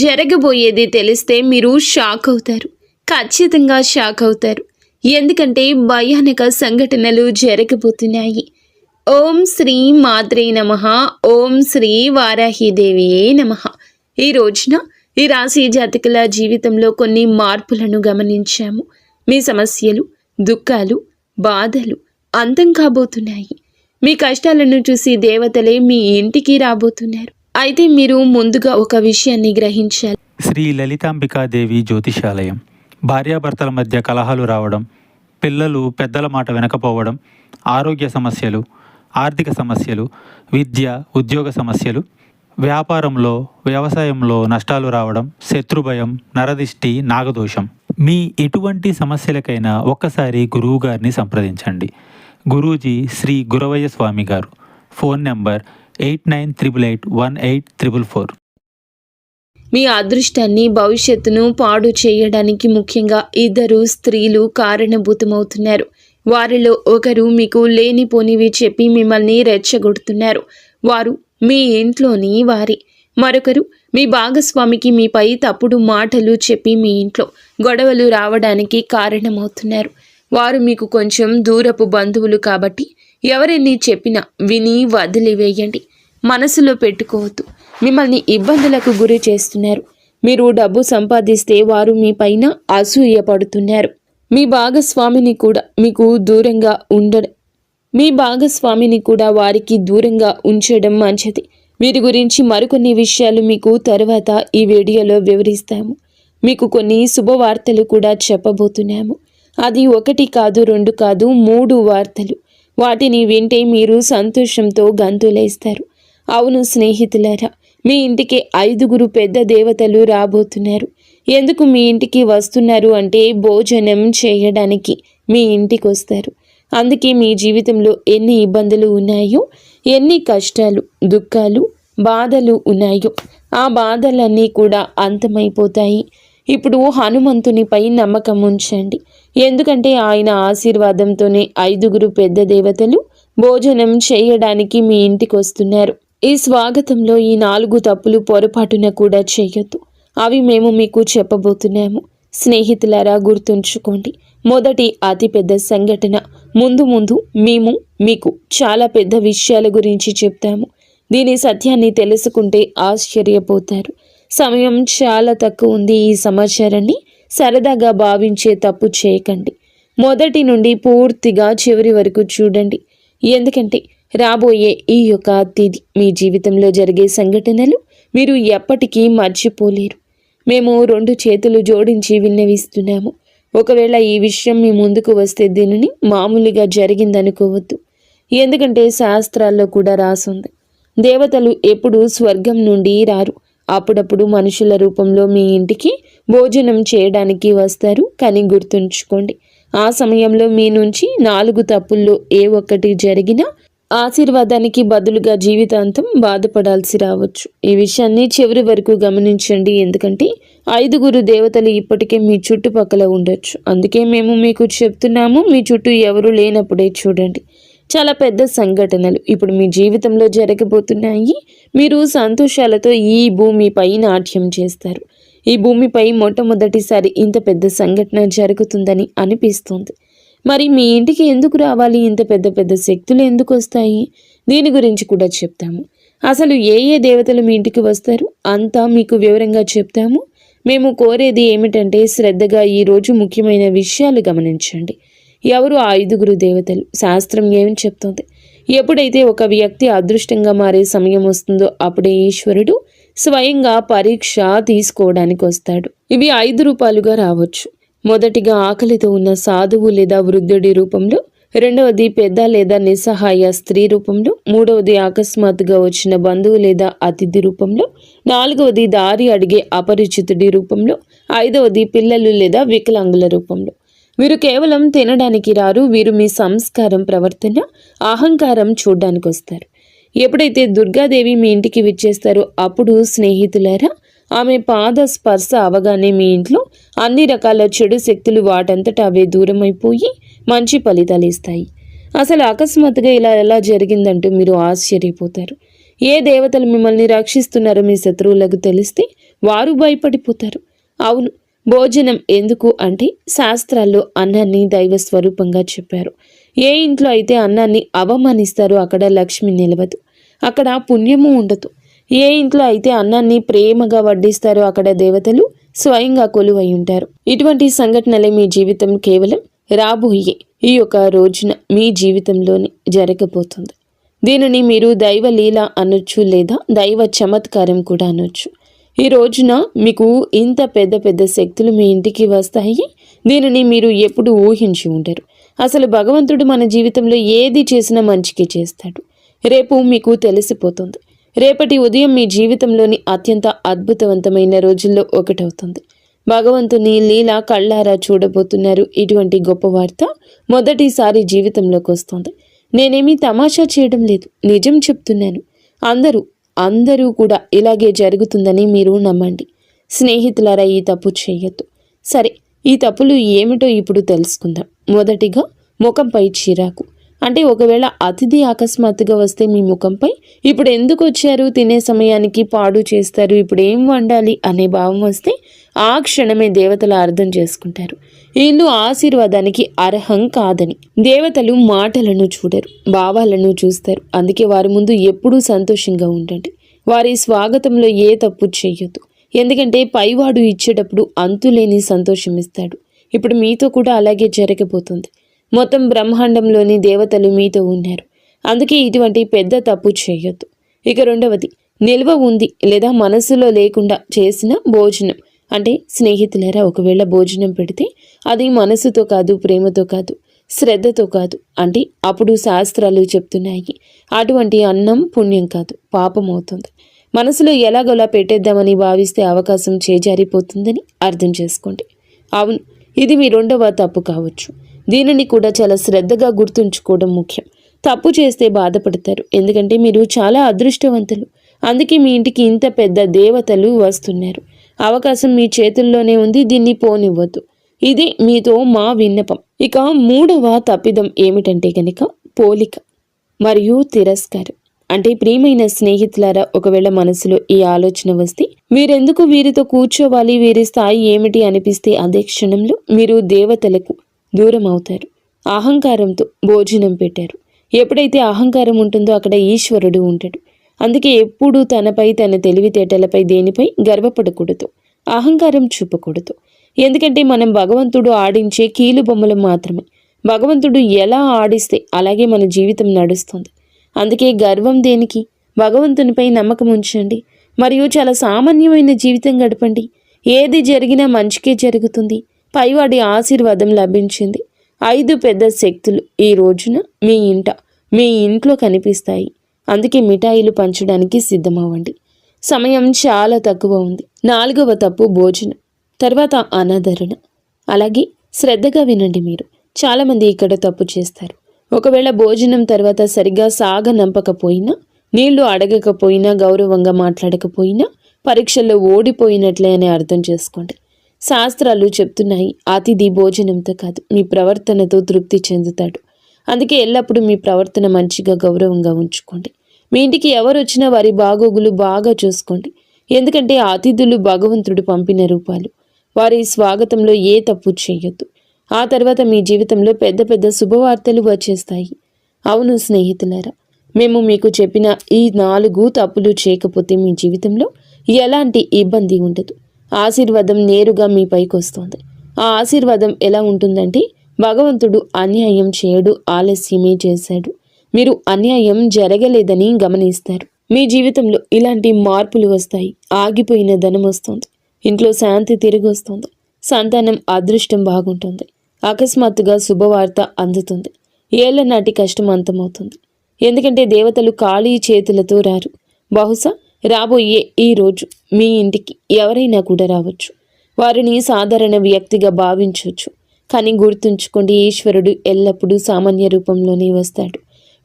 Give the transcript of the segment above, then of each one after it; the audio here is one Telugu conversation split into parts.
జరగబోయేది తెలిస్తే మీరు షాక్ అవుతారు. ఖచ్చితంగా షాక్ అవుతారు. ఎందుకంటే భయానక సంఘటనలు జరగబోతున్నాయి. ఓం శ్రీ మాత్రే నమః. ఓం శ్రీ వారాహిదేవియే నమః. ఈ రోజున ఈ రాశి జాతకుల జీవితంలో కొన్ని మార్పులను గమనించాము. మీ సమస్యలు, దుఃఖాలు, బాధలు అంతం కాబోతున్నాయి. మీ కష్టాలను చూసి దేవతలే మీ ఇంటికి రాబోతున్నారు. అయితే మీరు ముందుగా ఒక విషయాన్ని గ్రహించాలి. శ్రీ లలితాంబికాదేవి జ్యోతిషాలయం. భార్యాభర్తల మధ్య కలహాలు రావడం, పిల్లలు పెద్దల మాట వినకపోవడం, ఆరోగ్య సమస్యలు, ఆర్థిక సమస్యలు, విద్య ఉద్యోగ సమస్యలు, వ్యాపారంలో వ్యవసాయంలో నష్టాలు రావడం, శత్రుభయం, నరదిష్టి, నాగదోషం. మీ ఎటువంటి సమస్యలకైనా ఒక్కసారి గురువు గారిని సంప్రదించండి. గురూజీ శ్రీ గురవయ్య స్వామి గారు. Phone number 8988818444. మీ అదృష్టాన్ని, భవిష్యత్తును పాడు చేయడానికి ముఖ్యంగా ఇద్దరు స్త్రీలు కారణభూతమవుతున్నారు. వారిలో ఒకరు మీకు లేనిపోనివి చెప్పి మిమ్మల్ని రెచ్చగొడుతున్నారు. వారు మీ ఇంట్లోని వారి. మరొకరు మీ భాగస్వామికి మీపై తప్పుడు మాటలు చెప్పి మీ ఇంట్లో గొడవలు రావడానికి కారణమవుతున్నారు. వారు మీకు కొంచెం దూరపు బంధువులు కాబట్టి ఎవరెన్ని చెప్పినా విని వదిలివేయండి. మనసులో పెట్టుకోవద్దు. మిమ్మల్ని ఇబ్బందులకు గురి చేస్తున్నారు. మీరు డబ్బు సంపాదిస్తే వారు మీ పైన అసూయపడుతున్నారు. మీ భాగస్వామిని కూడా వారికి దూరంగా ఉంచడం మంచిది. వీరి గురించి మరికొన్ని విషయాలు మీకు తర్వాత ఈ వీడియోలో వివరిస్తాము. మీకు కొన్ని శుభవార్తలు కూడా చెప్పబోతున్నాము. అది 1 కాదు, 2 కాదు, 3 వార్తలు. వాటిని వింటే మీరు సంతోషంతో గంతులేస్తారు. అవును స్నేహితులారా, మీ ఇంటికి 5 పెద్ద దేవతలు రాబోతున్నారు. ఎందుకు మీ ఇంటికి వస్తున్నారు అంటే భోజనం చేయడానికి మీ ఇంటికి వస్తారు. అందుకే మీ జీవితంలో ఎన్ని ఇబ్బందులు ఉన్నాయో, ఎన్ని కష్టాలు, దుఃఖాలు, బాధలు ఉన్నాయో ఆ బాధలన్నీ కూడా అంతమైపోతాయి. ఇప్పుడు హనుమంతునిపై నమ్మకం ఉంచండి. ఎందుకంటే ఆయన ఆశీర్వాదంతోనే 5 పెద్ద దేవతలు భోజనం చేయడానికి మీ ఇంటికి వస్తున్నారు. ఈ స్వాగతంలో ఈ 4 తప్పులు పొరపాటున కూడా చేయొద్దు. అవి మేము మీకు చెప్పబోతున్నాము. స్నేహితులారా, గుర్తుంచుకోండి. మొదటి అతిపెద్ద సంఘటన. ముందు మేము మీకు చాలా పెద్ద విషయాల గురించి చెప్తాము. దీని సత్యాన్ని తెలుసుకుంటే ఆశ్చర్యపోతారు. సమయం చాలా తక్కువ ఉంది. ఈ సమాచారాన్ని సరదాగా భావించే తప్పు చేయకండి. మొదటి నుండి పూర్తిగా చివరి వరకు చూడండి. ఎందుకంటే రాబోయే ఈ యొక్క తిథి మీ జీవితంలో జరిగే సంఘటనలు మీరు ఎప్పటికీ మర్చిపోలేరు. మేము 2 చేతులు జోడించి విన్నవిస్తున్నాము. ఒకవేళ ఈ విషయం మీ ముందుకు వస్తే దీనిని మామూలుగా జరిగిందనుకోవద్దు. ఎందుకంటే శాస్త్రాల్లో కూడా రాసుంది, దేవతలు ఎప్పుడూ స్వర్గం నుండి రారు. అప్పుడప్పుడు మనుషుల రూపంలో మీ ఇంటికి భోజనం చేయడానికి వస్తారు. కానీ గుర్తుంచుకోండి, ఆ సమయంలో మీ నుంచి 4 తప్పుల్లో ఏ ఒక్కటి జరిగినా ఆశీర్వాదానికి బదులుగా జీవితాంతం బాధపడాల్సి రావచ్చు. ఈ విషయాన్ని చివరి వరకు గమనించండి. ఎందుకంటే 5 దేవతలు ఇప్పటికే మీ చుట్టుపక్కల ఉండొచ్చు. అందుకే మేము మీకు చెప్తున్నాము. మీ చుట్టూ ఎవరు లేనప్పుడే చూడండి. చాలా పెద్ద సంఘటనలు ఇప్పుడు మీ జీవితంలో జరగబోతున్నాయి. మీరు సంతోషాలతో ఈ భూమిపై నాట్యం చేస్తారు. ఈ భూమిపై మొట్టమొదటిసారి ఇంత పెద్ద సంఘటన జరుగుతుందని అనిపిస్తుంది. మరి మీ ఇంటికి ఎందుకు రావాలి? ఇంత పెద్ద పెద్ద శక్తులు ఎందుకు వస్తాయి? దీని గురించి కూడా చెప్తాము. అసలు ఏ దేవతలు మీ ఇంటికి వస్తారు అంతా మీకు వివరంగా చెప్తాము. మేము కోరేది ఏమిటంటే శ్రద్ధగా ఈరోజు ముఖ్యమైన విషయాలు గమనించండి. ఎవరు ఆ 5 దేవతలు? శాస్త్రం ఏమి చెప్తుంది? ఎప్పుడైతే ఒక వ్యక్తి అదృష్టంగా మారే సమయం వస్తుందో అప్పుడే ఈశ్వరుడు స్వయంగా పరీక్ష తీసుకోవడానికి వస్తాడు. ఇవి 5 రూపాలుగా రావచ్చు. మొదటిగా ఆకలితో ఉన్న సాధువు లేదా వృద్ధుడి రూపంలో, రెండవది పెద్ద లేదా నిస్సహాయ స్త్రీ రూపంలో, మూడవది అకస్మాత్తుగా వచ్చిన బంధువు లేదా అతిథి రూపంలో, 4వది దారి అడిగే అపరిచితుడి రూపంలో, 5వది పిల్లలు లేదా వికలాంగుల రూపంలో. వీరు కేవలం తినడానికి రారు. వీరు మీ సంస్కారం, ప్రవర్తన, అహంకారం చూడ్డానికి వస్తారు. ఎప్పుడైతే దుర్గాదేవి మీ ఇంటికి విచ్చేస్తారో అప్పుడు స్నేహితులారా, ఆమె పాద స్పర్శ అవగానే మీ ఇంట్లో అన్ని రకాల చెడు శక్తులు వాటంతటా అవే దూరమైపోయి మంచి ఫలితాలు ఇస్తాయి. అసలు అకస్మాత్తుగా ఇలా ఎలా జరిగిందంటూ మీరు ఆశ్చర్యపోతారు. ఏ దేవతలు మిమ్మల్ని రక్షిస్తున్నారో మీ శత్రువులకు తెలిస్తే వారు భయపడిపోతారు. అవును, భోజనం ఎందుకు అంటే శాస్త్రాల్లో అన్నాన్ని దైవ స్వరూపంగా చెప్పారు. ఏ ఇంట్లో అయితే అన్నాన్ని అవమానిస్తారో అక్కడ లక్ష్మి నిలవదు, అక్కడ పుణ్యము ఉండదు. ఏ ఇంట్లో అయితే అన్నాన్ని ప్రేమగా వడ్డిస్తారో అక్కడ దేవతలు స్వయంగా కొలువై ఉంటారు. ఇటువంటి సంఘటనలే మీ జీవితం కేవలం రాబోయే ఈ యొక్క రోజున మీ జీవితంలోనే జరగబోతుంది. దీనిని మీరు దైవ లీల అనొచ్చు, లేదా దైవ చమత్కారం కూడా అనొచ్చు. ఈ రోజున మీకు ఇంత పెద్ద పెద్ద శక్తులు మీ ఇంటికి వస్తాయి. దీనిని మీరు ఎప్పుడు ఊహించి ఉండరు. అసలు భగవంతుడు మన జీవితంలో ఏది చేసినా మంచికి చేస్తాడు. రేపు మీకు తెలిసిపోతుంది. రేపటి ఉదయం మీ జీవితంలోని అత్యంత అద్భుతవంతమైన రోజుల్లో ఒకటవుతుంది. భగవంతుని లీల కళ్ళారా చూడబోతున్నారు. ఇటువంటి గొప్ప వార్త మొదటిసారి జీవితంలోకి వస్తుంది. నేనేమీ తమాషా చేయడం లేదు, నిజం చెప్తున్నాను. అందరూ కూడా ఇలాగే జరుగుతుందని మీరు నమ్మండి. స్నేహితులారా, ఈ తప్పు చేయొద్దు. సరే, ఈ తప్పులు ఏమిటో ఇప్పుడు తెలుసుకుందాం. మొదటిగా, ముఖంపై చిరాకు. అంటే ఒకవేళ అతిథి అకస్మాత్తుగా వస్తే మీ ముఖంపై ఇప్పుడు ఎందుకు వచ్చారు, తినే సమయానికి పాడు చేస్తారు, ఇప్పుడు ఏం వండాలి అనే భావం వస్తే ఆ క్షణమే దేవతలు అర్థం చేసుకుంటారు వీళ్ళు ఆశీర్వాదానికి అర్హం కాదని. దేవతలు మాటలను చూడరు, భావాలను చూస్తారు. అందుకే వారి ముందు ఎప్పుడూ సంతోషంగా ఉండండి. వారి స్వాగతంలో ఏ తప్పు చేయొద్దు. ఎందుకంటే పైవాడు ఇచ్చేటప్పుడు అంతులేని సంతోషం ఇస్తాడు. ఇప్పుడు మీతో కూడా అలాగే జరగబోతుంది. మొత్తం బ్రహ్మాండంలోని దేవతలు మీతో ఉన్నారు. అందుకే ఇటువంటి పెద్ద తప్పు చేయొద్దు. ఇక రెండవది, నిల్వ ఉంది లేదా మనసులో లేకుండా చేసిన భోజనం. అంటే స్నేహితులారా, ఒకవేళ భోజనం పెడితే అది మనసుతో కాదు, ప్రేమతో కాదు, శ్రద్ధతో కాదు అంటే అప్పుడు శాస్త్రాలు చెప్తున్నాయి అటువంటి అన్నం పుణ్యం కాదు, పాపం అవుతుంది. మనసులో ఎలాగోలా పెట్టేద్దామని భావిస్తే అవకాశం చేజారిపోతుందని అర్థం చేసుకోండి. అవును, ఇది మీ రెండవ తప్పు కావచ్చు. దీనిని కూడా చాలా శ్రద్ధగా గుర్తుంచుకోవడం ముఖ్యం. తప్పు చేస్తే బాధపడతారు, ఎందుకంటే మీరు చాలా అదృష్టవంతులు. అందుకే మీ ఇంటికి ఇంత పెద్ద దేవతలు వస్తున్నారు. అవకాశం మీ చేతుల్లోనే ఉంది, దీన్ని పోనివ్వద్దు. ఇది మీతో మా విన్నపం. ఇక మూడవ తప్పిదం ఏమిటంటే గనక పోలిక మరియు తిరస్కారం. అంటే ప్రియమైన స్నేహితులారా, ఒకవేళ మనసులో ఈ ఆలోచన వస్తే మీరెందుకు వీరితో కూర్చోవాలి, వీరి స్థాయి ఏమిటి అనిపిస్తే అదే క్షణంలో మీరు దేవతలకు దూరం అవుతారు. అహంకారంతో భోజనం పెట్టారు. ఎప్పుడైతే అహంకారం ఉంటుందో అక్కడ ఈశ్వరుడు ఉంటాడు. అందుకే ఎప్పుడూ తనపై, తన తెలివితేటలపై, దేనిపై గర్వపడకూడదు, అహంకారం చూపకూడదు. ఎందుకంటే మనం భగవంతుడు ఆడించే కీలు బొమ్మలు మాత్రమే. భగవంతుడు ఎలా ఆడిస్తే అలాగే మన జీవితం నడుస్తుంది. అందుకే గర్వం దేనికి? భగవంతునిపై నమ్మకం ఉంచండి. మరియు చాలా సామాన్యమైన జీవితం గడపండి. ఏది జరిగినా మంచికే జరుగుతుంది. పైవాడి ఆశీర్వాదం లభించింది. 5 పెద్ద శక్తులు ఈ రోజున మీ ఇంట్లో కనిపిస్తాయి. అందుకే మిఠాయిలు పంచడానికి సిద్ధమవ్వండి. సమయం చాలా తక్కువ ఉంది. 4వ తప్పు భోజనం, తర్వాత అనాదరణ. అలాగే శ్రద్ధగా వినండి. మీరు చాలామంది ఇక్కడ తప్పు చేస్తారు. ఒకవేళ భోజనం తర్వాత సరిగ్గా సాగనంపకపోయినా, నీళ్లు అడగకపోయినా, గౌరవంగా మాట్లాడకపోయినా పరీక్షల్లో ఓడిపోయినట్లే అని అర్థం చేసుకోండి. శాస్త్రాలు చెప్తున్నాయి అతిథి భోజనంతో కాదు మీ ప్రవర్తనతో తృప్తి చెందుతాడు. అందుకే ఎల్లప్పుడూ మీ ప్రవర్తన మంచిగా, గౌరవంగా ఉంచుకోండి. మీ ఇంటికి ఎవరు వచ్చినా వారి బాగోగులు బాగా చూసుకోండి. ఎందుకంటే అతిథులు భగవంతుడు పంపిన రూపాలు. వారి స్వాగతంలో ఏ తప్పు చేయొద్దు. ఆ తర్వాత మీ జీవితంలో పెద్ద పెద్ద శుభవార్తలు వచ్చేస్తాయి. అవును స్నేహితులారా, మేము మీకు చెప్పిన ఈ 4 తప్పులు చేయకపోతే మీ జీవితంలో ఎలాంటి ఇబ్బంది ఉండదు. ఆశీర్వాదం నేరుగా మీ పైకి వస్తుంది. ఆ ఆశీర్వాదం ఎలా ఉంటుందంటే భగవంతుడు అన్యాయం చేయడు, ఆలస్యమే చేశాడు. మీరు అన్యాయం జరగలేదని గమనిస్తారు. మీ జీవితంలో ఇలాంటి మార్పులు వస్తాయి. ఆగిపోయిన ధనం వస్తుంది. ఇంట్లో శాంతి తిరిగి వస్తుంది. సంతానం అదృష్టం బాగుంటుంది. అకస్మాత్తుగా శుభవార్త అందుతుంది. ఏళ్ల నాటి కష్టం అంతమవుతుంది. ఎందుకంటే దేవతలు ఖాళీ చేతులతో రారు. బహుశా రాబోయే ఈ రోజు మీ ఇంటికి ఎవరైనా కూడా రావచ్చు. వారిని సాధారణ వ్యక్తిగా భావించవచ్చు. కానీ గుర్తుంచుకోండి, ఈశ్వరుడు ఎల్లప్పుడూ సామాన్య రూపంలోనే వస్తాడు.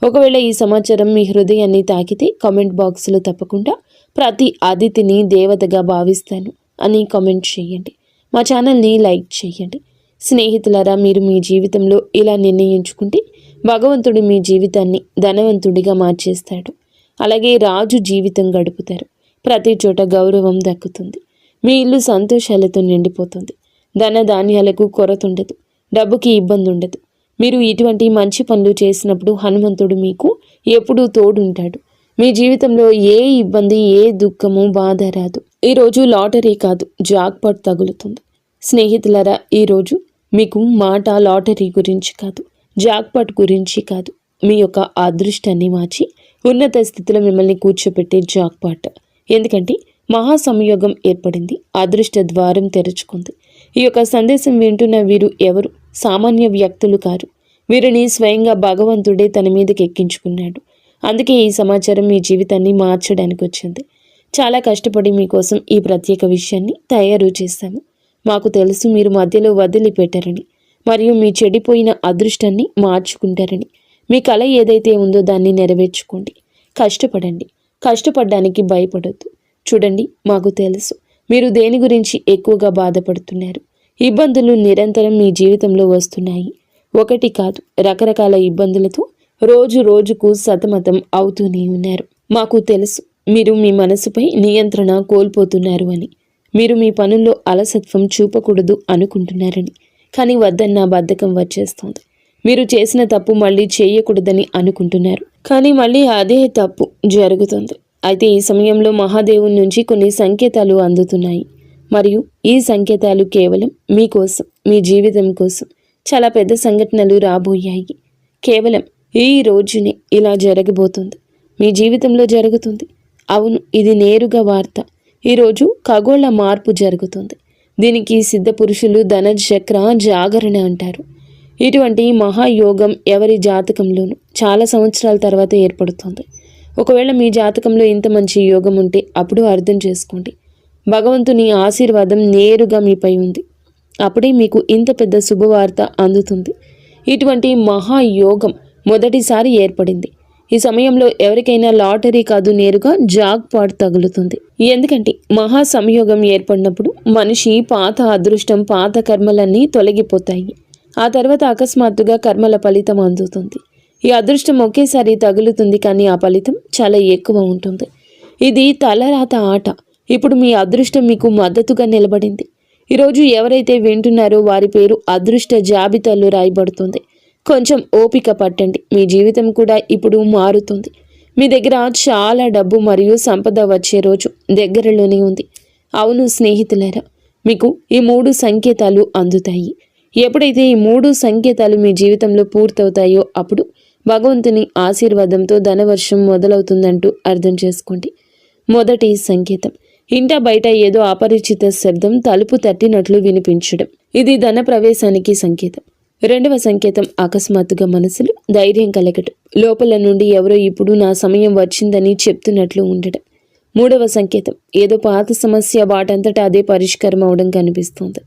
ఒకవేళ ఈ సమాచారం మీ హృదయాన్ని తాకితే కామెంట్ బాక్స్లో తప్పకుండా ప్రతి అతిథిని దేవతగా భావిస్తాను అని కామెంట్ చేయండి. మా ఛానల్ని లైక్ చేయండి. స్నేహితులారా, మీరు మీ జీవితంలో ఇలా నిర్ణయించుకుంటే భగవంతుడు మీ జీవితాన్ని ధనవంతుడిగా మార్చేస్తాడు. అలాగే రాజు జీవితం గడుపుతారు. ప్రతి చోట గౌరవం దక్కుతుంది. మీ ఇల్లు సంతోషాలతో నిండిపోతుంది. ధన ధాన్యాలకు కొరత ఉండదు. డబ్బుకి ఇబ్బంది ఉండదు. మీరు ఇటువంటి మంచి పనులు చేసినప్పుడు హనుమంతుడు మీకు ఎప్పుడూ తోడుంటాడు. మీ జీవితంలో ఏ ఇబ్బంది, ఏ దుఃఖము, బాధ రాదు. ఈరోజు లాటరీ కాదు, జాక్పాట్ తగులుతుంది. స్నేహితులారా, ఈరోజు మీకు మాట లాటరీ గురించి కాదు, జాక్పాట్ గురించి కాదు, మీ యొక్క అదృష్టాన్ని మార్చి ఉన్నత స్థితిలో మిమ్మల్ని కూర్చోపెట్టే జాక్పాట్. ఎందుకంటే మహా సంయోగం ఏర్పడింది. అదృష్ట ద్వారం తెరుచుకుంది. ఈ యొక్క సందేశం వింటున్న వీరు ఎవరు సామాన్య వ్యక్తులు కారు. వీరిని స్వయంగా భగవంతుడే తన మీదకి ఎక్కించుకున్నాడు. అందుకే ఈ సమాచారం మీ జీవితాన్ని మార్చడానికి వచ్చింది. చాలా కష్టపడి మీకోసం ఈ ప్రత్యేక విషయాన్ని తయారు చేశాము. మాకు తెలుసు మీరు మధ్యలో వదిలిపెట్టారని, మరియు మీ చెడిపోయిన అదృష్టాన్ని మార్చుకుంటారని. మీ కళ ఏదైతే ఉందో దాన్ని నెరవేర్చుకోండి. కష్టపడండి. కష్టపడడానికి భయపడొద్దు. చూడండి, మాకు తెలుసు మీరు దేని గురించి ఎక్కువగా బాధపడుతున్నారు. ఇబ్బందులు నిరంతరం మీ జీవితంలో వస్తున్నాయి. ఒకటి కాదు, రకరకాల ఇబ్బందులతో రోజు రోజుకు సతమతం అవుతూనే ఉన్నారు. మాకు తెలుసు మీరు మీ మనసుపై నియంత్రణ కోల్పోతున్నారు అని. మీరు మీ పనుల్లో అలసత్వం చూపకూడదు అనుకుంటున్నారని. కానీ వద్దన్న బద్ధకం వచ్చేస్తోంది. మీరు చేసిన తప్పు మళ్ళీ చేయకూడదని అనుకుంటున్నారు. కానీ మళ్ళీ అదే తప్పు జరుగుతుంది. అయితే ఈ సమయంలో మహాదేవుని నుంచి కొన్ని సంకేతాలు అందుతున్నాయి. మరియు ఈ సంకేతాలు కేవలం మీకోసం, మీ జీవితం కోసం. చాలా పెద్ద సంఘటనలు రాబోయాయి. కేవలం ఈ రోజునే ఇలా జరగబోతుంది. మీ జీవితంలో జరుగుతుంది. అవును, ఇది నేరుగా వార్త. ఈరోజు ఖగోళ మార్పు జరుగుతుంది. దీనికి సిద్ధ పురుషులు ధనచక్ర జాగరణ అంటారు. ఇటువంటి మహాయోగం ఎవరి జాతకంలోనూ చాలా సంవత్సరాల తర్వాత ఏర్పడుతుంది. ఒకవేళ మీ జాతకంలో ఇంత మంచి యోగం ఉంటే అప్పుడు అర్థం చేసుకోండి, భగవంతుని ఆశీర్వాదం నేరుగా మీపై ఉంది. అప్పుడే మీకు ఇంత పెద్ద శుభవార్త అందుతుంది. ఇటువంటి మహాయోగం మొదటిసారి ఏర్పడింది. ఈ సమయంలో ఎవరికైనా లాటరీ కాదు, నేరుగా జాక్పాట్ తగులుతుంది. ఎందుకంటే మహా సంయోగం ఏర్పడినప్పుడు మనిషి పాత అదృష్టం, పాత కర్మలన్నీ తొలగిపోతాయి. ఆ తర్వాత అకస్మాత్తుగా కర్మల ఫలితం అందుతుంది. ఈ అదృష్టం ఒకేసారి తగులుతుంది, కానీ ఆ ఫలితం చాలా ఎక్కువ ఉంటుంది. ఇది తలరాత ఆట. ఇప్పుడు మీ అదృష్టం మీకు మద్దతుగా నిలబడింది. ఈరోజు ఎవరైతే వింటున్నారో వారి పేరు అదృష్ట జాబితాలో రాయబడుతుంది. కొంచెం ఓపిక పట్టండి. మీ జీవితం కూడా ఇప్పుడు మారుతుంది. మీ దగ్గర చాలా డబ్బు మరియు సంపద వచ్చే రోజు దగ్గరలోనే ఉంది. అవును స్నేహితులారా, మీకు ఈ 3 సంకేతాలు అందుతాయి. ఎప్పుడైతే ఈ 3 సంకేతాలు మీ జీవితంలో పూర్తవుతాయో అప్పుడు భగవంతుని ఆశీర్వాదంతో ధనవర్షం మొదలవుతుందంటూ అర్థం చేసుకోండి. మొదటి సంకేతం, ఇంట బయట ఏదో అపరిచిత శబ్దం తలుపు తట్టినట్లు వినిపించడం. ఇది ధన ప్రవేశానికి సంకేతం. రెండవ సంకేతం, అకస్మాత్తుగా మనసులో ధైర్యం కలగటం. లోపల నుండి ఎవరో ఇప్పుడు నా సమయం వచ్చిందని చెప్తున్నట్లు ఉండటం. మూడవ సంకేతం, ఏదో పాత సమస్య వాటంతటా అదే పరిష్కారం అవడం కనిపిస్తుంది.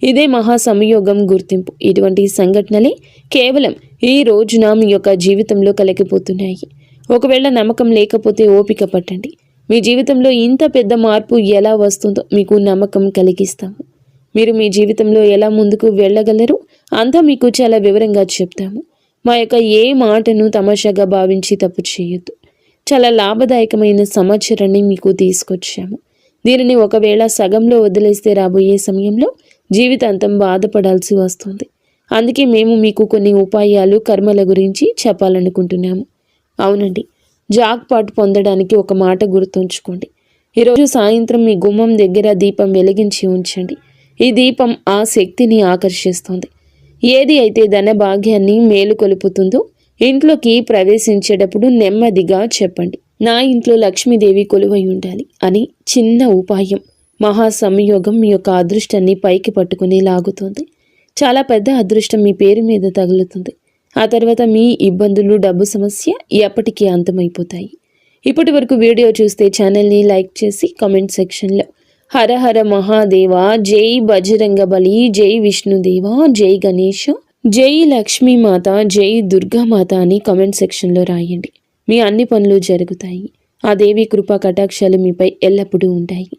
ఇదే మహా సంయోగం గుర్తింపు. ఇటువంటి సంఘటనలే కేవలం ఈ రోజున మీ యొక్క జీవితంలో కలిగిపోతున్నాయి. ఒకవేళ నమ్మకం లేకపోతే ఓపిక పట్టండి. మీ జీవితంలో ఇంత పెద్ద మార్పు ఎలా వస్తుందో మీకు నమ్మకం కలిగిస్తాము. మీరు మీ జీవితంలో ఎలా ముందుకు వెళ్ళగలరు అంతా మీకు చాలా వివరంగా చెప్తాము. మా యొక్క ఏ మాటను తమాషాగా భావించి తప్పు చేయొద్దు. చాలా లాభదాయకమైన సమాచారాన్ని మీకు తీసుకొచ్చాము. దీనిని ఒకవేళ సగంలో వదిలేస్తే రాబోయే సమయంలో జీవితాంతం బాధపడాల్సి వస్తుంది. అందుకే మేము మీకు కొన్ని ఉపాయాలు, కర్మల గురించి చెప్పాలనుకుంటున్నాము. అవునండి, జాక్పాట్ పొందడానికి ఒక మాట గుర్తుంచుకోండి. ఈరోజు సాయంత్రం మీ గుమ్మం దగ్గర దీపం వెలిగించి ఉంచండి. ఈ దీపం ఆ శక్తిని ఆకర్షిస్తుంది. ఏది అయితే ధన భాగ్యాన్ని మేలుకొలుపుతుందో ఇంట్లోకి ప్రవేశించేటప్పుడు నెమ్మదిగా చెప్పండి, నా ఇంట్లో లక్ష్మీదేవి కొలువై ఉండాలి అని. చిన్న ఉపాయం మహా సంయోగం మీ యొక్క అదృష్టాన్ని పైకి పట్టుకుని లాగుతుంది. చాలా పెద్ద అదృష్టం మీ పేరు మీద తగులుతుంది. ఆ తర్వాత మీ ఇబ్బందులు, డబ్బు సమస్య ఎప్పటికీ అంతమైపోతాయి. ఇప్పటి వరకు వీడియో చూస్తే ఛానల్ని లైక్ చేసి కామెంట్ సెక్షన్లో హర హర మహాదేవ, జై బజరంగబలి, జై విష్ణుదేవ, జై గణేష, జై లక్ష్మీమాత, జై దుర్గామాత అని కామెంట్ సెక్షన్లో రాయండి. మీ అన్ని పనులు జరుగుతాయి. ఆ దేవి కృపా కటాక్షాలు మీపై ఎల్లప్పుడూ ఉంటాయి.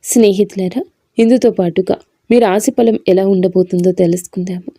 స్నేహితులారా, ఇందుతో పాటుగా మీ రాశి ఫలం ఎలా ఉండబోతుందో తెలుసుకుందాము.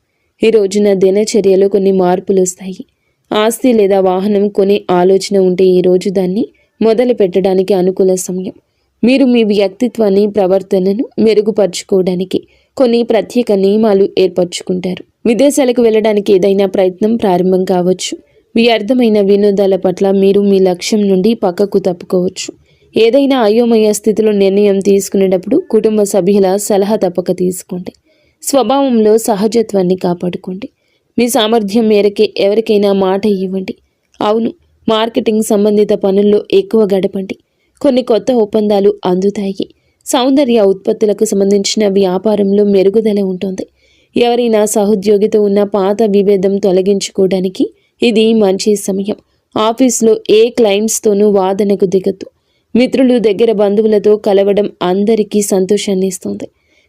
ఈ రోజున దినచర్యలో కొన్ని మార్పులు వస్తాయి. ఆస్తి లేదా వాహనం కొనే ఆలోచన ఉంటే ఈ రోజు దాన్ని మొదలు పెట్టడానికి అనుకూల సమయం. మీరు మీ వ్యక్తిత్వాన్ని, ప్రవర్తనను మెరుగుపరుచుకోవడానికి కొన్ని ప్రత్యేక నియమాలు ఏర్పరచుకుంటారు. విదేశాలకు వెళ్ళడానికి ఏదైనా ప్రయత్నం ప్రారంభం కావచ్చు. వ్యర్థమైన వినోదాల పట్ల మీరు మీ లక్ష్యం నుండి పక్కకు తప్పుకోవచ్చు. ఏదైనా అయోమయ స్థితిలో నిర్ణయం తీసుకునేటప్పుడు కుటుంబ సభ్యుల సలహా తప్పక తీసుకోండి. స్వభావంలో సహజత్వాన్ని కాపాడుకోండి. మీ సామర్థ్యం మేరకే ఎవరికైనా మాట ఇవ్వండి. అవును, మార్కెటింగ్ సంబంధిత పనుల్లో ఎక్కువ గడపండి. కొన్ని కొత్త ఒప్పందాలు అందుతాయి. సౌందర్య ఉత్పత్తులకు సంబంధించిన వ్యాపారంలో మెరుగుదల ఉంటుంది. ఎవరైనా సహోద్యోగితో ఉన్న పాత విభేదం తొలగించుకోవడానికి ఇది మంచి సమయం. ఆఫీస్లో ఏ క్లయింట్స్తోనూ వాదనకు దిగద్దు. మిత్రులు, దగ్గర బంధువులతో కలవడం అందరికీ సంతోషాన్ని ఇస్తుంది.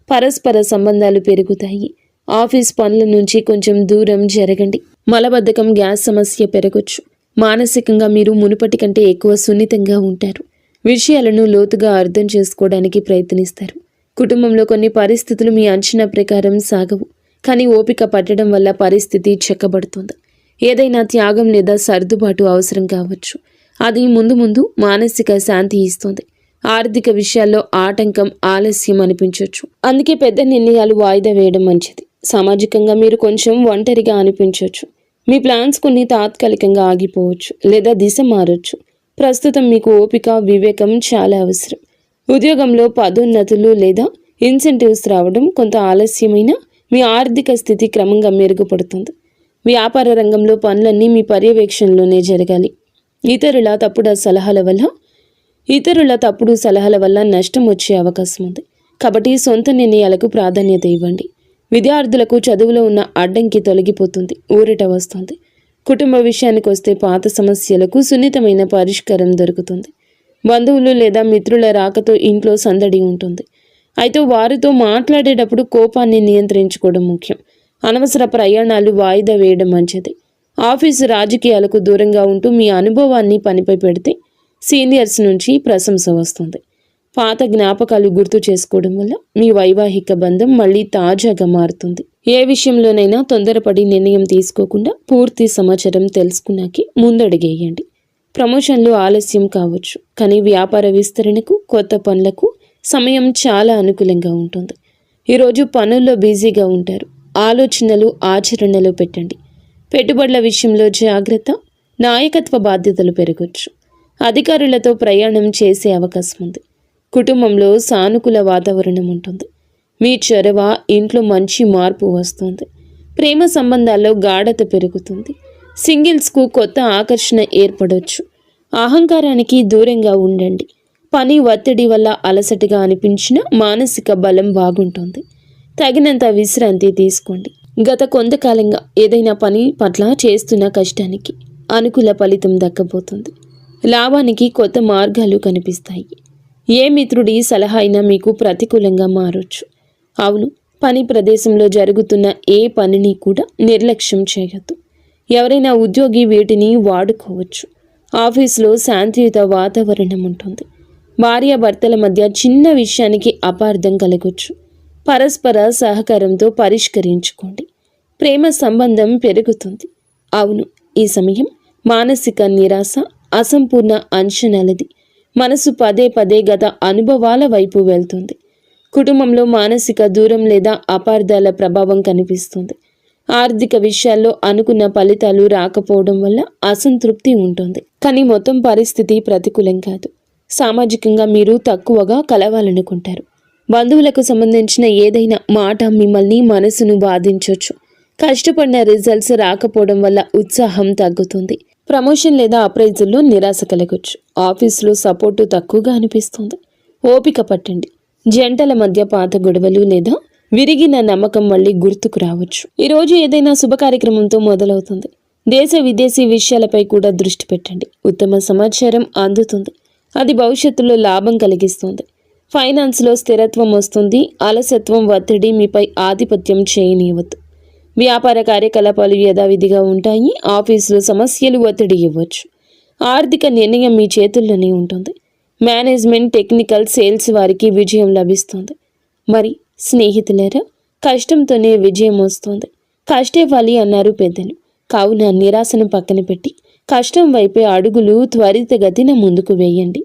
పరస్పర సంబంధాలు పెరుగుతాయి. ఆఫీస్ పనుల నుంచి కొంచెం దూరం జరగండి. మలబద్ధకం, గ్యాస్ సమస్య పెరగొచ్చు. మానసికంగా మీరు మునుపటి కంటే ఎక్కువ సున్నితంగా ఉంటారు. విషయాలను లోతుగా అర్థం చేసుకోవడానికి ప్రయత్నిస్తారు. కుటుంబంలో కొన్ని పరిస్థితులు మీ అంచనా ప్రకారం సాగవు, కానీ ఓపిక పట్టడం వల్ల పరిస్థితి చెక్కబడుతుంది. ఏదైనా త్యాగం లేదా సర్దుబాటు అవసరం కావచ్చు. అది ముందు ముందు మానసిక శాంతి ఇస్తుంది. ఆర్థిక విషయాల్లో ఆటంకం, ఆలస్యం అనిపించవచ్చు. అందుకే పెద్ద నిర్ణయాలు వాయిదా వేయడం మంచిది. సామాజికంగా మీరు కొంచెం ఒంటరిగా అనిపించవచ్చు. మీ ప్లాన్స్ కొన్ని తాత్కాలికంగా ఆగిపోవచ్చు లేదా దిశ మారొచ్చు. ప్రస్తుతం మీకు ఓపిక, వివేకం చాలా అవసరం. ఉద్యోగంలో పదోన్నతులు లేదా ఇన్సెంటివ్స్ రావడం కొంత ఆలస్యమైన మీ ఆర్థిక స్థితి క్రమంగా మెరుగుపడుతుంది. వ్యాపార రంగంలో పనులన్నీ మీ పర్యవేక్షణలోనే జరగాలి. ఇతరుల తప్పుడు సలహాల వల్ల నష్టం వచ్చే అవకాశం ఉంది. కాబట్టి సొంత నిర్ణయాలకు ప్రాధాన్యత ఇవ్వండి. విద్యార్థులకు చదువులో ఉన్న అడ్డంకి తొలగిపోతుంది, ఊరట వస్తుంది. కుటుంబ విషయానికి వస్తే పాత సమస్యలకు సున్నితమైన పరిష్కారం దొరుకుతుంది. బంధువులు లేదా మిత్రుల రాకతో ఇంట్లో సందడి ఉంటుంది. అయితే వారితో మాట్లాడేటప్పుడు కోపాన్ని నియంత్రించుకోవడం ముఖ్యం. అనవసర ప్రయాణాలు వాయిదా వేయడం మంచిది. ఆఫీసు రాజకీయాలకు దూరంగా ఉంటూ మీ అనుభవాన్ని పనిపై పెడితే సీనియర్స్ నుంచి ప్రశంస వస్తుంది. పాత జ్ఞాపకాలు గుర్తు చేసుకోవడం వల్ల మీ వైవాహిక బంధం మళ్ళీ తాజాగా మారుతుంది. ఏ విషయంలోనైనా తొందరపడి నిర్ణయం తీసుకోకుండా పూర్తి సమాచారం తెలుసుకున్నాకే ముందడుగేయండి. ప్రమోషన్లు ఆలస్యం కావచ్చు, కానీ వ్యాపార విస్తరణకు, కొత్త పనులకు సమయం చాలా అనుకూలంగా ఉంటుంది. ఈరోజు పనుల్లో బిజీగా ఉంటారు. ఆలోచనలు ఆచరణలో పెట్టండి. పెట్టుబడుల విషయంలో జాగ్రత్త. నాయకత్వ బాధ్యతలు పెరగొచ్చు. అధికారులతో ప్రయాణం చేసే అవకాశం ఉంది. కుటుంబంలో సానుకూల వాతావరణం ఉంటుంది. మీ చొరవ ఇంట్లో మంచి మార్పు వస్తుంది. ప్రేమ సంబంధాల్లో గాఢత పెరుగుతుంది. సింగిల్స్కు కొత్త ఆకర్షణ ఏర్పడవచ్చు. అహంకారానికి దూరంగా ఉండండి. పని ఒత్తిడి వల్ల అలసటగా అనిపించిన మానసిక బలం బాగుంటుంది. తగినంత విశ్రాంతి తీసుకోండి. గత కొంతకాలంగా ఏదైనా పని పట్ల చేస్తున్న కష్టానికి అనుకూల ఫలితం దక్కబోతుంది. లాభానికి కొత్త మార్గాలు కనిపిస్తాయి. ఏ మిత్రుడి సలహా అయినా మీకు ప్రతికూలంగా మారొచ్చు. అవును, పని ప్రదేశంలో జరుగుతున్న ఏ పనిని కూడా నిర్లక్ష్యం చేయొద్దు. ఎవరైనా ఉద్యోగి వీటిని వాడుకోవచ్చు. ఆఫీసులో శాంతియుత వాతావరణం ఉంటుంది. భార్యాభర్తల మధ్య చిన్న విషయానికి అపార్థం కలగొచ్చు. పరస్పర సహకారంతో పరిష్కరించుకోండి. ప్రేమ సంబంధం పెరుగుతుంది. అవును, ఈ సమయం మానసిక నిరాశ, అసంపూర్ణ అంచనాలది. మనసు పదే పదే గత అనుభవాల వైపు వెళ్తుంది. కుటుంబంలో మానసిక దూరం లేదా అపార్థాల ప్రభావం కనిపిస్తుంది. ఆర్థిక విషయాల్లో అనుకున్న ఫలితాలు రాకపోవడం వల్ల అసంతృప్తి ఉంటుంది. కానీ మొత్తం పరిస్థితి ప్రతికూలం కాదు. సామాజికంగా మీరు తక్కువగా కలవాలనుకుంటారు. బంధువులకు సంబంధించిన ఏదైనా మాట మిమ్మల్ని మనసును బాధించవచ్చు. కష్టపడిన రిజల్ట్స్ రాకపోవడం వల్ల ఉత్సాహం తగ్గుతుంది. ప్రమోషన్ లేదా అప్రైజుల్లో నిరాశ కలగొచ్చు. ఆఫీసులో సపోర్టు తక్కువగా అనిపిస్తుంది. ఓపిక పట్టండి. జంటల మధ్య పాత గొడవలు లేదా విరిగిన నమ్మకం మళ్ళీ గుర్తుకు రావచ్చు. ఈరోజు ఏదైనా శుభ కార్యక్రమంతో మొదలవుతుంది. దేశ విదేశీ విషయాలపై కూడా దృష్టి పెట్టండి. ఉత్తమ సమాచారం అందుతుంది. అది భవిష్యత్తులో లాభం కలిగిస్తుంది. ఫైనాన్స్లో స్థిరత్వం వస్తుంది. అలసత్వం, ఒత్తిడి మీపై ఆధిపత్యం చేయనివ్వద్దు. వ్యాపార కార్యకలాపాలు యథావిధిగా ఉంటాయి. ఆఫీసులో సమస్యలు ఒత్తిడి ఇవ్వచ్చు. ఆర్థిక నిర్ణయం మీ చేతుల్లోనే ఉంటుంది. మేనేజ్మెంట్, టెక్నికల్, సేల్స్ వారికి విజయం లభిస్తుంది. మరి స్నేహితులారా, కష్టంతోనే విజయం వస్తుంది. కష్టే ఫలి అన్నారు పెద్దలు. కావున నిరాశను పక్కన పెట్టి కష్టం వైపే అడుగులు త్వరితగతిన ముందుకు వేయండి.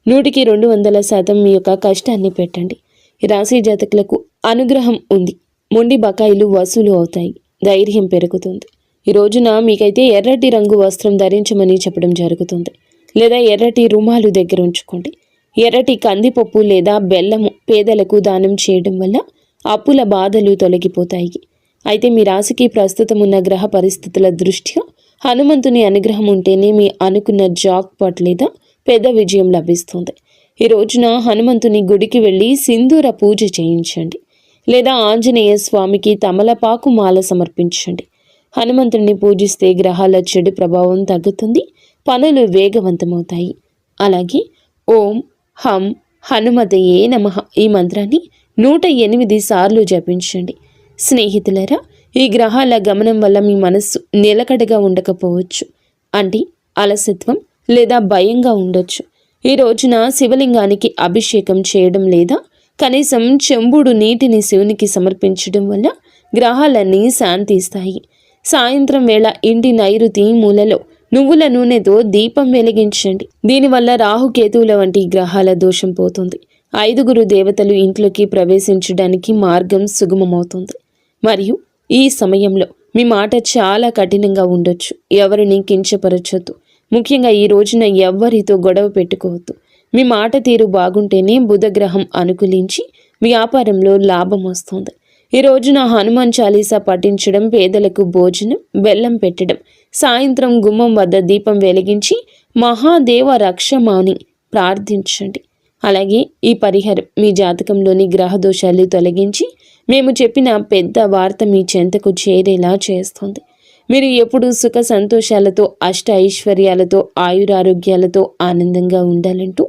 100% మీ యొక్క కష్టాన్ని పెట్టండి. ఈ రాశి జాతకులకు అనుగ్రహం ఉంది. మొండి బకాయిలు వసూలు అవుతాయి. ధైర్యం పెరుగుతుంది. ఈ రోజున మీకైతే ఎర్రటి రంగు వస్త్రం ధరించమని చెప్పడం జరుగుతుంది. లేదా ఎర్రటి రుమాలు దగ్గర ఉంచుకోండి. ఎర్రటి కందిపప్పు లేదా బెల్లము పేదలకు దానం చేయడం వల్ల అప్పుల బాధలు తొలగిపోతాయి. అయితే మీ రాశికి ప్రస్తుతం ఉన్న గ్రహ పరిస్థితుల దృష్ట్యా హనుమంతుని అనుగ్రహం ఉంటేనే మీ అనుకున్న జాక్పాట్ లేదా పెద్ద విజయం లభిస్తుంది. ఈ రోజున హనుమంతుని గుడికి వెళ్ళి సింధూర పూజ చేయించండి. లేదా ఆంజనేయ స్వామికి తమలపాకు మాల సమర్పించండి. హనుమంతుడిని పూజిస్తే గ్రహాల చెడు ప్రభావం తగ్గుతుంది. పనులు వేగవంతమవుతాయి. అలాగే ఓం హం హనుమతయే నమః ఈ మంత్రాన్ని 108 సార్లు జపించండి. స్నేహితులరా, ఈ గ్రహాల గమనం వల్ల మీ మనస్సు నిలకడగా ఉండకపోవచ్చు. అంటే అలసత్వం లేదా భయంగా ఉండొచ్చు. ఈ రోజున శివలింగానికి అభిషేకం చేయడం లేదా కనీసం చెంబుడు నీటిని శివునికి సమర్పించడం వల్ల గ్రహాలన్నీ శాంతిస్తాయి. సాయంత్రం వేళ ఇంటి నైరుతి మూలలో నువ్వుల నూనెతో దీపం వెలిగించండి. దీనివల్ల రాహుకేతువుల వంటి గ్రహాల దోషం పోతుంది. 5 దేవతలు ఇంట్లోకి ప్రవేశించడానికి మార్గం సుగమమవుతుంది. మరియు ఈ సమయంలో మీ మాట చాలా కఠినంగా ఉండొచ్చు. ఎవరిని కించపరచొద్దు. ముఖ్యంగా ఈ రోజున ఎవ్వరితో గొడవ పెట్టుకోవద్దు. మీ మాట తీరు బాగుంటేనే బుధగ్రహం అనుకూలించి వ్యాపారంలో లాభం వస్తుంది. ఈ రోజున హనుమాన్ చాలీసా పఠించడం, పేదలకు భోజనం, బెల్లం పెట్టడం, సాయంత్రం గుమ్మం వద్ద దీపం వెలిగించి మహాదేవ రక్షమాని ప్రార్థించండి. అలాగే ఈ పరిహారం మీ జాతకంలోని గ్రహ దోషాలు తొలగించి మేము చెప్పిన పెద్ద వార్త మీ చెంతకు చేరేలా చేస్తుంది. మీరు ఎప్పుడూ సుఖ సంతోషాలతో, అష్ట ఐశ్వర్యాలతో, ఆయురారోగ్యాలతో ఆనందంగా ఉండాలంటూ